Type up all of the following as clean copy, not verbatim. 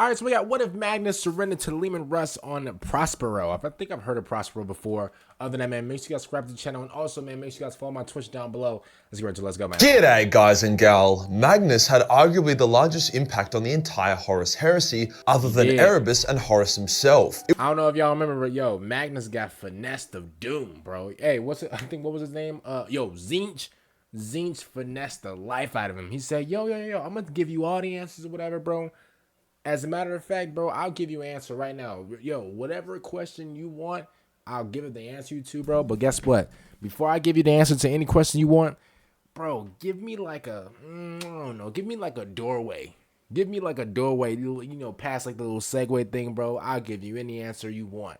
All right, so we got what if Magnus surrendered to Leman Russ on Prospero? I think I've heard of Prospero before. Other than that, man, make sure you guys subscribe to the channel. And also, man, make sure you guys follow my Twitch down below. Let's get right to it. Let's go, man. G'day, guys and gal. Magnus had arguably the largest impact on the entire Horus heresy, other than Erebus and Horus himself. I don't know if y'all remember, but yo, Magnus got finessed of doom, bro. Hey, what's it? I think, what was his name? Tzeentch. Tzeentch finessed the life out of him. He said, yo, I'm going to give you all the answers or whatever, bro. As a matter of fact, bro, I'll give you an answer right now. Yo, whatever question you want, I'll give it the answer to, bro. But guess what? Before I give you the answer to any question you want, bro, give me like a, I don't know, give me like a doorway. Give me like a doorway, you know, past like the little segue thing, bro. I'll give you any answer you want.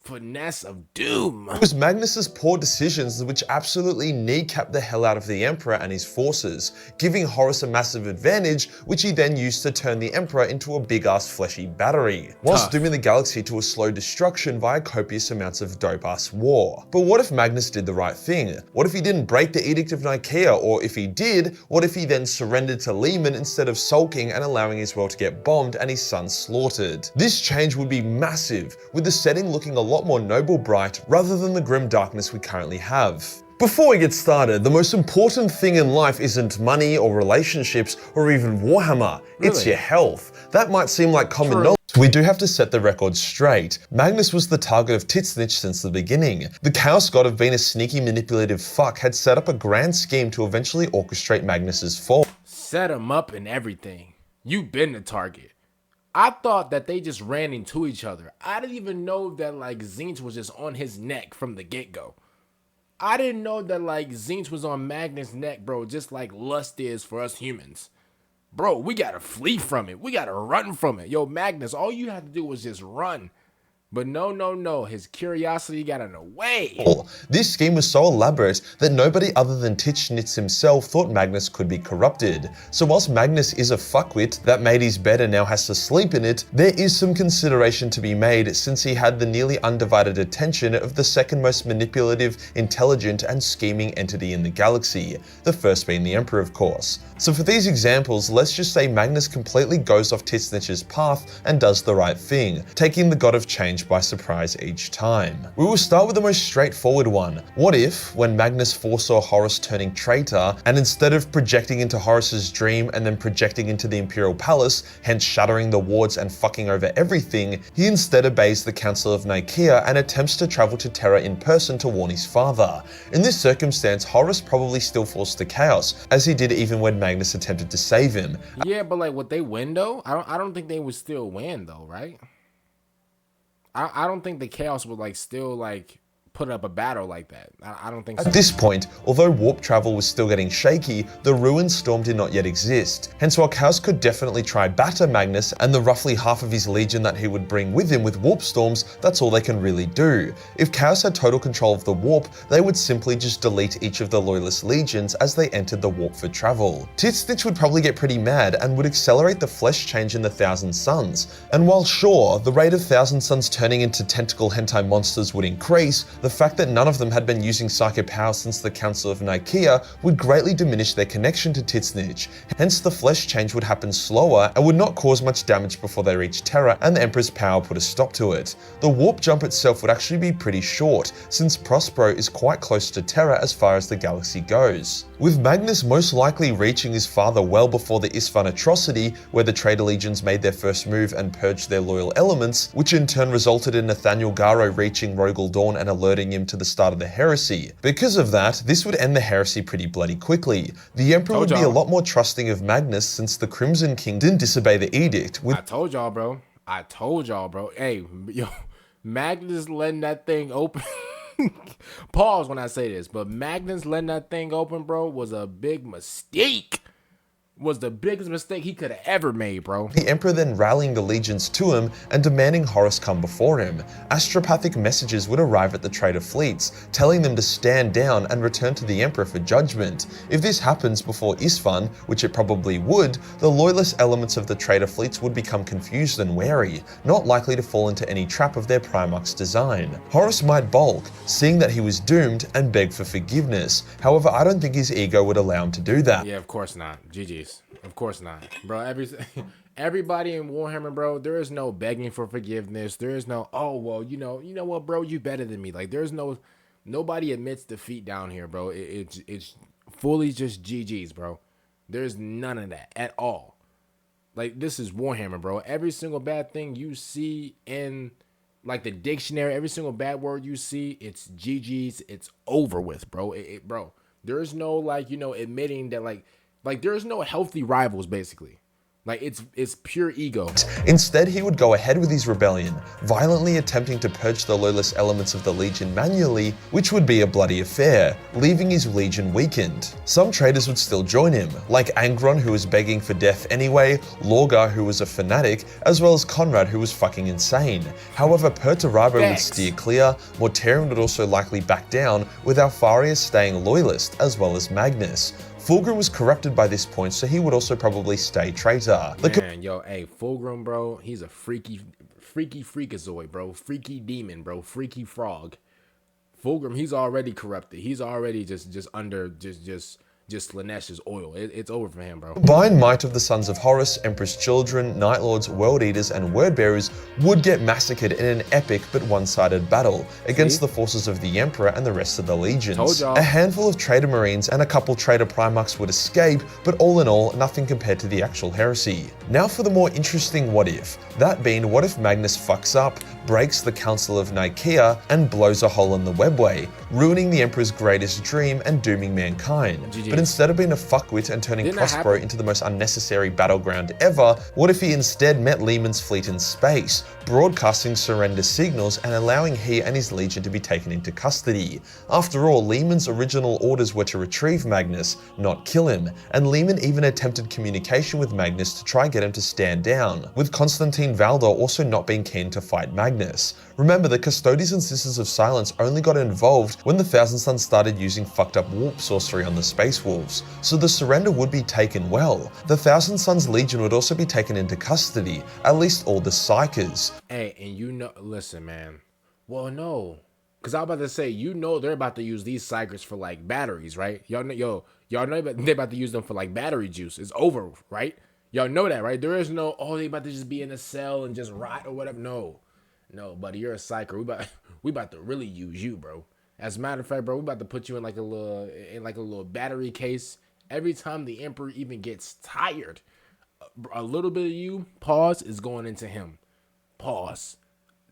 Finesse of doom. It was Magnus's poor decisions which absolutely kneecapped the hell out of the Emperor and his forces, giving Horus a massive advantage, which he then used to turn the Emperor into a big-ass fleshy battery, whilst dooming the galaxy to a slow destruction via copious amounts of dope-ass war. But what if Magnus did the right thing? What if he didn't break the Edict of Nicaea? Or if he did, what if he then surrendered to Leman instead of sulking and allowing his world to get bombed and his son slaughtered? This change would be massive, with the setting looking a lot more noble bright rather than the grim darkness we currently have. Before we get started, the most important thing in life isn't money or relationships or even Warhammer. Really? It's your health. That might seem like common knowledge. We do have to set the record straight. Magnus was the target of Tzeentch since the beginning. The Chaos God of being a sneaky manipulative fuck had set up a grand scheme to eventually orchestrate Magnus's fall. Set him up and everything. You've been the target. I thought that they just ran into each other. I didn't even know that like Tzeentch was just on his neck from the get-go. I didn't know that like Tzeentch was on Magnus' neck, bro, just like lust is for us humans. Bro, we gotta flee from it. We gotta run from it. Yo, Magnus, all you had to do was just run. But no, his curiosity got in the way. This scheme was so elaborate that nobody other than Tzeentch himself thought Magnus could be corrupted. So whilst Magnus is a fuckwit that made his bed and now has to sleep in it, there is some consideration to be made since he had the nearly undivided attention of the second most manipulative, intelligent and scheming entity in the galaxy, the first being the Emperor of course. So for these examples, let's just say Magnus completely goes off Tzeentch's path and does the right thing, taking the God of Change by surprise each time. We will start with the most straightforward one. What if, when Magnus foresaw Horus turning traitor, and instead of projecting into Horus's dream and then projecting into the Imperial Palace, hence shattering the wards and fucking over everything, he instead obeys the Council of Nicaea and attempts to travel to Terra in person to warn his father. In this circumstance, Horus probably still falls to chaos, as he did even when Magnus attempted to save him. Yeah, but like, would they win though? I don't think they would still win though, right? I don't think the Chaos would like still like put up a battle like that. I don't think so. At this point, although warp travel was still getting shaky, the Ruined Storm did not yet exist. Hence, while Chaos could definitely try batter Magnus and the roughly half of his legion that he would bring with him with warp storms, that's all they can really do. If Chaos had total control of the warp, they would simply just delete each of the loyalist legions as they entered the warp for travel. Tzeentch would probably get pretty mad and would accelerate the flesh change in the Thousand Suns. And while sure, the rate of Thousand Suns turning into tentacle hentai monsters would increase, the fact that none of them had been using psychic power since the Council of Nicaea would greatly diminish their connection to Tzeentch. Hence, the flesh change would happen slower and would not cause much damage before they reached Terra, and the Emperor's power put a stop to it. The warp jump itself would actually be pretty short, since Prospero is quite close to Terra as far as the galaxy goes, with Magnus most likely reaching his father well before the Isstvan atrocity, where the traitor legions made their first move and purged their loyal elements, which in turn resulted in Nathaniel Garro reaching Rogal Dorn and alerting him to the start of the heresy. Because of that, this would end the heresy pretty bloody quickly. The Emperor would be a lot more trusting of Magnus since the Crimson King didn't disobey the edict. I told y'all, bro. Hey, yo, Magnus letting that thing open. Pause when I say this, but Magnus letting that thing open, bro, was a big mistake. Was the biggest mistake he could have ever made, bro. The Emperor then rallying the legions to him and demanding Horus come before him. Astropathic messages would arrive at the traitor fleets, telling them to stand down and return to the Emperor for judgment. If this happens before Isstvan, which it probably would, the loyalist elements of the traitor fleets would become confused and wary, not likely to fall into any trap of their Primarchs' design. Horus might balk, seeing that he was doomed, and beg for forgiveness. However, I don't think his ego would allow him to do that. Yeah, of course not. GG's. Of course not, bro. Everybody in Warhammer, bro, there is no begging for forgiveness. There is no, oh well, you know what, bro, you better than me. Like there's no, nobody admits defeat down here, bro. It's fully just GG's, bro. There's none of that at all. Like this is Warhammer, bro. Every single bad thing you see in like the dictionary, every single bad word you see, it's GG's. It's over with, bro. Bro, there is no like admitting that like there is no healthy rivals basically. Like it's pure ego. Instead, he would go ahead with his rebellion, violently attempting to purge the loyalist elements of the Legion manually, which would be a bloody affair, leaving his Legion weakened. Some traitors would still join him, like Angron, who was begging for death anyway, Lorgar, who was a fanatic, as well as Conrad, who was fucking insane. However, Perturabo would steer clear, Mortarion would also likely back down, with Alpharius staying loyalist, as well as Magnus. Fulgrim was corrupted by this point, so he would also probably stay traitor. Man, yo, hey, Fulgrim, bro, he's a freaky freakazoid, bro. Freaky demon, bro. Freaky frog. Fulgrim, he's already corrupted. He's already just under Slaanesh's oil. It's over for him, bro. Combined might of the Sons of Horus, Emperor's Children, Night Lords, World Eaters, and Wordbearers would get massacred in an epic but one-sided battle against the forces of the Emperor and the rest of the legions. A handful of traitor Marines and a couple traitor Primarchs would escape, but all in all, nothing compared to the actual heresy. Now for the more interesting what if. That being, what if Magnus fucks up, breaks the Council of Nicaea, and blows a hole in the webway, ruining the Emperor's greatest dream and dooming mankind. But instead of being a fuckwit and turning Prospero into the most unnecessary battleground ever, what if he instead met Leman's fleet in space, broadcasting surrender signals and allowing he and his legion to be taken into custody? After all, Leman's original orders were to retrieve Magnus, not kill him, and Leman even attempted communication with Magnus to try and get him to stand down, with Constantine Valdor also not being keen to fight Magnus. Remember, the Custodes and Sisters of Silence only got involved when the Thousand Sons started using fucked up warp sorcery on the Space Wolves, so the surrender would be taken well. The Thousand Sons Legion would also be taken into custody, at least all the Psykers. Hey, and listen, man. Well, no. Because I was about to say, they're about to use these Psykers for like batteries, right? Y'all know they're about to use them for like battery juice. It's over, right? Y'all know that, right? There is no, oh, they about to just be in a cell and just rot or whatever. No, buddy, you're a psyker. We about to really use you, bro. As a matter of fact, bro, we about to put you in like a little battery case. Every time the Emperor even gets tired, a little bit of you, pause, is going into him. Pause.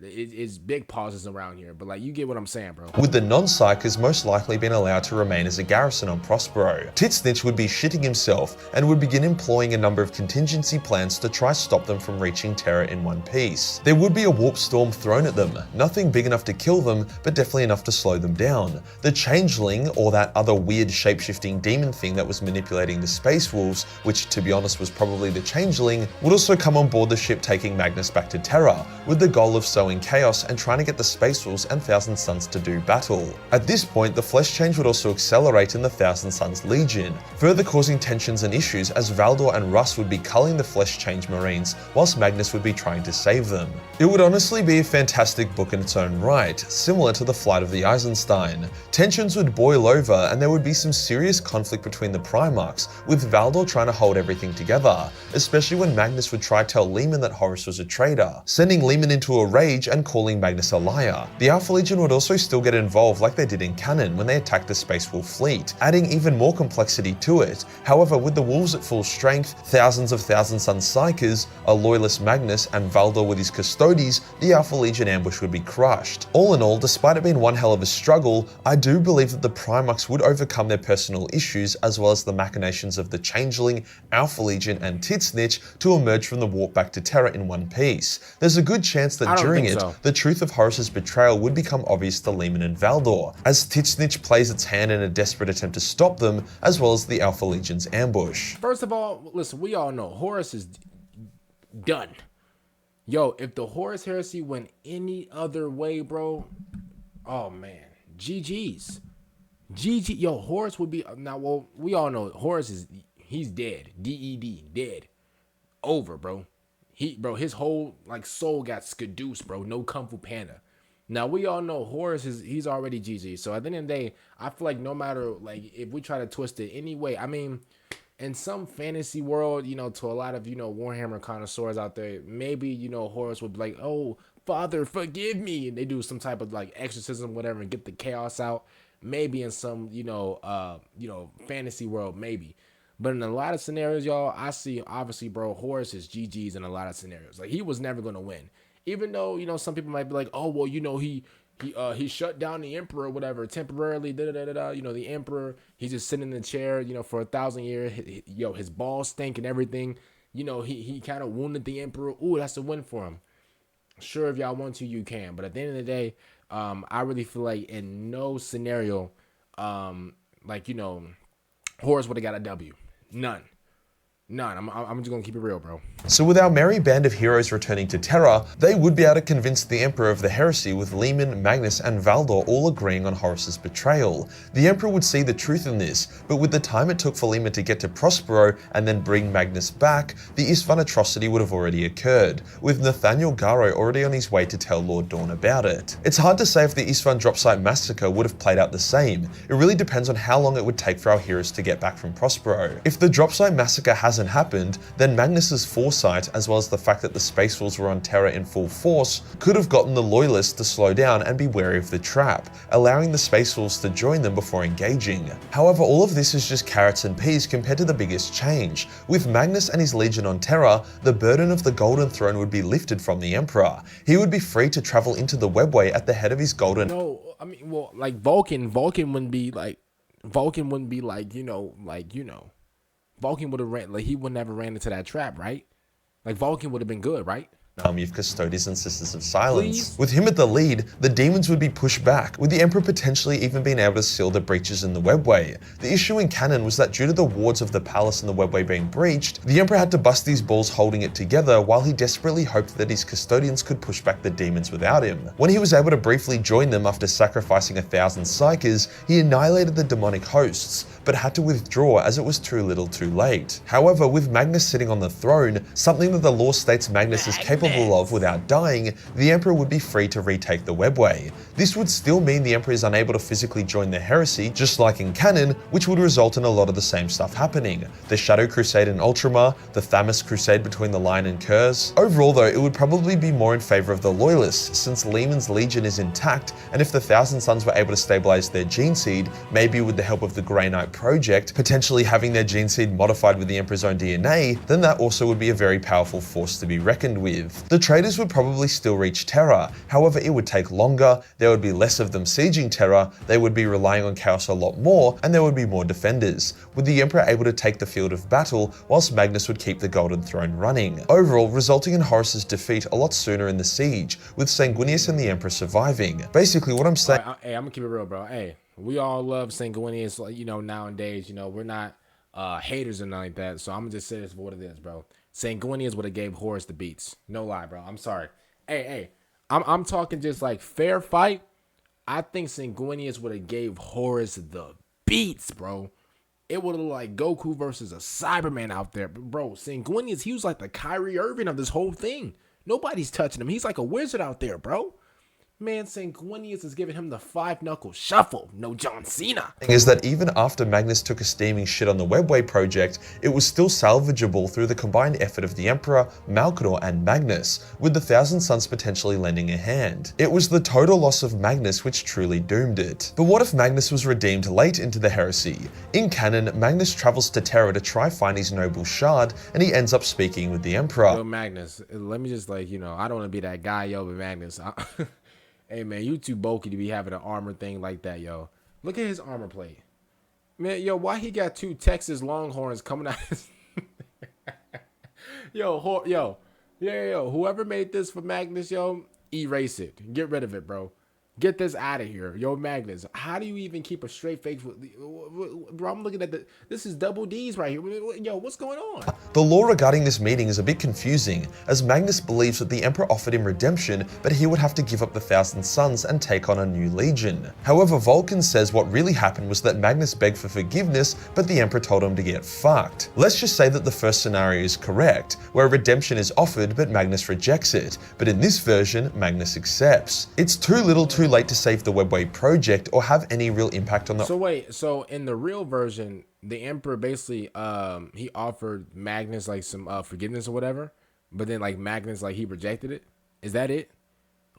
It's big pauses around here, but like you get what I'm saying, bro. With the non-psychers most likely being allowed to remain as a garrison on Prospero. Tzeentch would be shitting himself and would begin employing a number of contingency plans to try stop them from reaching Terra in one piece. There would be a warp storm thrown at them, nothing big enough to kill them, but definitely enough to slow them down. The Changeling, or that other weird shape-shifting demon thing that was manipulating the Space Wolves, which to be honest was probably the Changeling, would also come on board the ship taking Magnus back to Terra, with the goal of sowing chaos and trying to get the Space Wolves and Thousand Sons to do battle. At this point, the flesh change would also accelerate in the Thousand Sons Legion, further causing tensions and issues as Valdor and Russ would be culling the flesh change Marines, whilst Magnus would be trying to save them. It would honestly be a fantastic book in its own right, similar to the Flight of the Eisenstein. Tensions would boil over and there would be some serious conflict between the Primarchs, with Valdor trying to hold everything together, especially when Magnus would try to tell Leman that Horus was a traitor, sending Leman into a rage and calling Magnus a liar. The Alpha Legion would also still get involved like they did in canon when they attacked the Space Wolf fleet, adding even more complexity to it. However, with the Wolves at full strength, thousands of Thousand Sons Psykers, a loyalist Magnus, and Valdor with his Custodes, the Alpha Legion ambush would be crushed. All in all, despite it being one hell of a struggle, I do believe that the Primarchs would overcome their personal issues as well as the machinations of the Changeling, Alpha Legion, and Tzeentch to emerge from the warp back to Terra in one piece. There's a good chance that during it, the truth of Horus's betrayal would become obvious to Leman and Valdor, as Tzeentch plays its hand in a desperate attempt to stop them, as well as the Alpha Legion's ambush. First of all, listen, we all know Horus is done. Yo, if the Horus heresy went any other way, bro, oh man, GG's. GG, yo, Horus would be, now, well, we all know Horus he's dead. D-E-D, dead. Over, bro. His whole like soul got skadoosed, bro. No Kung Fu Panda. Now we all know Horus he's already GG. So at the end of the day, I feel like no matter like if we try to twist it any way, I mean, in some fantasy world, you know, to a lot of, you know, Warhammer connoisseurs out there, maybe, you know, Horus would be like, oh, Father, forgive me. And they do some type of like exorcism, whatever, and get the chaos out. Maybe in some, you know, fantasy world, maybe. But in a lot of scenarios, y'all, I see, obviously, bro, Horus is GG's in a lot of scenarios. Like, he was never going to win. Even though, you know, some people might be like, oh, well, you know, he shut down the emperor, whatever, temporarily, you know, the emperor, he's just sitting in the chair, you know, for 1,000 years. His balls stink and everything. You know, he kind of wounded the emperor. Ooh, that's a win for him. Sure, if y'all want to, you can. But at the end of the day, I really feel like in no scenario, like, you know, Horus would have got a W. None. I'm just gonna keep it real, bro. So with our merry band of heroes returning to Terra, they would be able to convince the Emperor of the heresy, with Leman, Magnus, and Valdor all agreeing on Horus's betrayal. The Emperor would see the truth in this, but with the time it took for Leman to get to Prospero and then bring Magnus back, the Isstvan atrocity would have already occurred, with Nathaniel Garo already on his way to tell Lord Dorn about it. It's hard to say if the Isstvan dropsite massacre would have played out the same. It really depends on how long it would take for our heroes to get back from Prospero. If the dropsite massacre hasn't happened, then Magnus's foresight, as well as the fact that the Space Wolves were on Terra in full force, could have gotten the Loyalists to slow down and be wary of the trap, allowing the Space Wolves to join them before engaging. However, all of this is just carrots and peas compared to the biggest change. With Magnus and his legion on Terra, the burden of the Golden Throne would be lifted from the Emperor. He would be free to travel into the webway at the head of his golden... No, I mean, well, like Vulcan wouldn't be like, Vulcan would have ran, like, he would never ran into that trap, right? Like, Vulcan would have been good, right? army of Custodes and Sisters of Silence. Please? With him at the lead, the demons would be pushed back, with the Emperor potentially even being able to seal the breaches in the webway. The issue in canon was that due to the wards of the palace and the webway being breached, the Emperor had to bust these balls holding it together while he desperately hoped that his custodians could push back the demons without him. When he was able to briefly join them after sacrificing 1,000 psykers, he annihilated the demonic hosts, but had to withdraw as it was too little too late. However, with Magnus sitting on the throne, something that the lore states Magnus is capable of without dying, the Emperor would be free to retake the webway. This would still mean the Emperor is unable to physically join the heresy, just like in canon, which would result in a lot of the same stuff happening. The Shadow Crusade in Ultramar, the Thamus Crusade between the Lion and Curse. Overall though, it would probably be more in favor of the Loyalists, since Leman's legion is intact, and if the Thousand Sons were able to stabilize their gene seed, maybe with the help of the Grey Knight project, potentially having their gene seed modified with the Emperor's own DNA, then that also would be a very powerful force to be reckoned with. The traders would probably still reach Terra, however it would take longer, there would be less of them sieging Terra, they would be relying on Chaos a lot more, and there would be more defenders, with the Emperor able to take the field of battle, whilst Magnus would keep the Golden Throne running. Overall, resulting in Horus's defeat a lot sooner in the siege, with Sanguinius and the Emperor surviving. Basically what I'm saying— Hey, I'm gonna keep it real, bro. Hey, we all love Sanguinius, like, you know, nowadays, you know, we're not haters or nothing like that, so I'm gonna just say this for what it is, bro. Sanguinius would have gave Horus the beats. No lie, bro. I'm sorry. Hey, I'm talking just like fair fight. I think Sanguinius would have gave Horus the beats, bro. It would have like Goku versus a Cyberman out there. Bro, Sanguinius, he was like the Kyrie Irving of this whole thing. Nobody's touching him. He's like a wizard out there, bro. Man, Sanguinius is giving him the 5-knuckle shuffle. No John Cena. Is that even after Magnus took a steaming shit on the Webway project, it was still salvageable through the combined effort of the Emperor, Malkador, and Magnus, with the Thousand Sons potentially lending a hand. It was the total loss of Magnus which truly doomed it. But what if Magnus was redeemed late into the heresy? In canon, Magnus travels to Terra to try find his noble shard, and he ends up speaking with the Emperor. Yo, Magnus, let me just like, you know, I don't want to be that guy, yo, but Magnus, hey man, you too bulky to be having an armor thing like that, yo. Look at his armor plate. Man, yo, why he got 2 Texas Longhorns coming out his... yo, whoever made this for Magnus, yo, erase it. Get rid of it, bro. Get this out of here. Yo, Magnus, how do you even keep a straight face with... Bro, I'm looking at the... This is double D's right here. Yo, what's going on? The lore regarding this meeting is a bit confusing, as Magnus believes that the Emperor offered him redemption, but he would have to give up the Thousand Sons and take on a new legion. However, Vulcan says what really happened was that Magnus begged for forgiveness, but the Emperor told him to get fucked. Let's just say that the first scenario is correct, where redemption is offered but Magnus rejects it, but in this version, Magnus accepts. It's too little too late to save the Webway project or have any real impact on the. So wait, so in the real version, the Emperor basically he offered Magnus like some forgiveness or whatever, but then like Magnus like he rejected it. Is that it?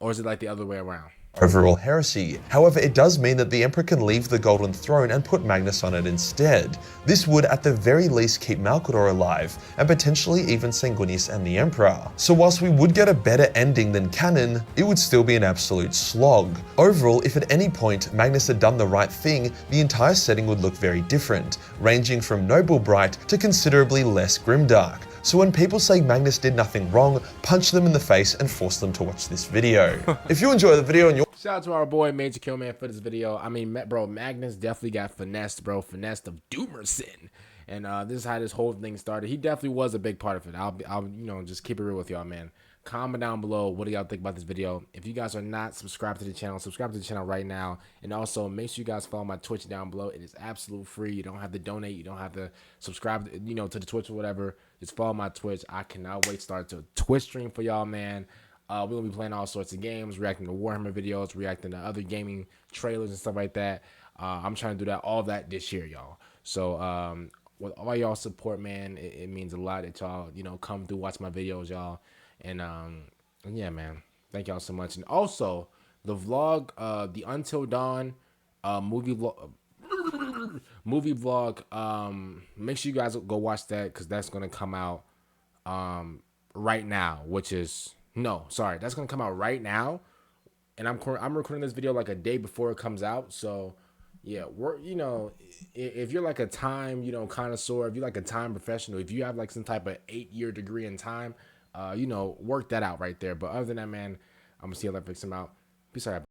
Or is it like the other way around? Overall heresy. However, it does mean that the Emperor can leave the Golden Throne and put Magnus on it instead. This would at the very least keep Malcador alive, and potentially even Sanguinius and the Emperor. So whilst we would get a better ending than canon, it would still be an absolute slog. Overall, if at any point Magnus had done the right thing, the entire setting would look very different, ranging from noble bright to considerably less grimdark. So when people say Magnus did nothing wrong, punch them in the face and force them to watch this video. If you enjoy the video and you're Shout out to our boy Majorkill, man, for this video. I mean, bro, Magnus definitely got finessed, bro. Finessed of Doomerson. And this is how this whole thing started. He definitely was a big part of it. I'll you know, just keep it real with y'all, man. Comment down below, what do y'all think about this video? If you guys are not subscribed to the channel, subscribe to the channel right now. And also, make sure you guys follow my Twitch down below. It is absolute free. You don't have to donate. You don't have to subscribe, you know, to the Twitch or whatever. Just follow my Twitch. I cannot wait to start a Twitch stream for y'all, man. We're going to be playing all sorts of games, reacting to Warhammer videos, reacting to other gaming trailers and stuff like that. I'm trying to do all that this year, y'all. So with all y'all support, man, it means a lot that y'all, you know, come through, watch my videos, y'all. And yeah, man, thank y'all so much. And also, the vlog, the Until Dawn movie vlog, make sure you guys go watch that, because that's going to come out right now, which is... No, sorry, that's gonna come out right now, and I'm recording this video like a day before it comes out. So, yeah, you know, if you're like a time, you know, connoisseur, if you're like a time professional, if you have like some type of 8-year degree in time, you know, work that out right there. But other than that, man, I'm gonna see how that fix them out. Peace out.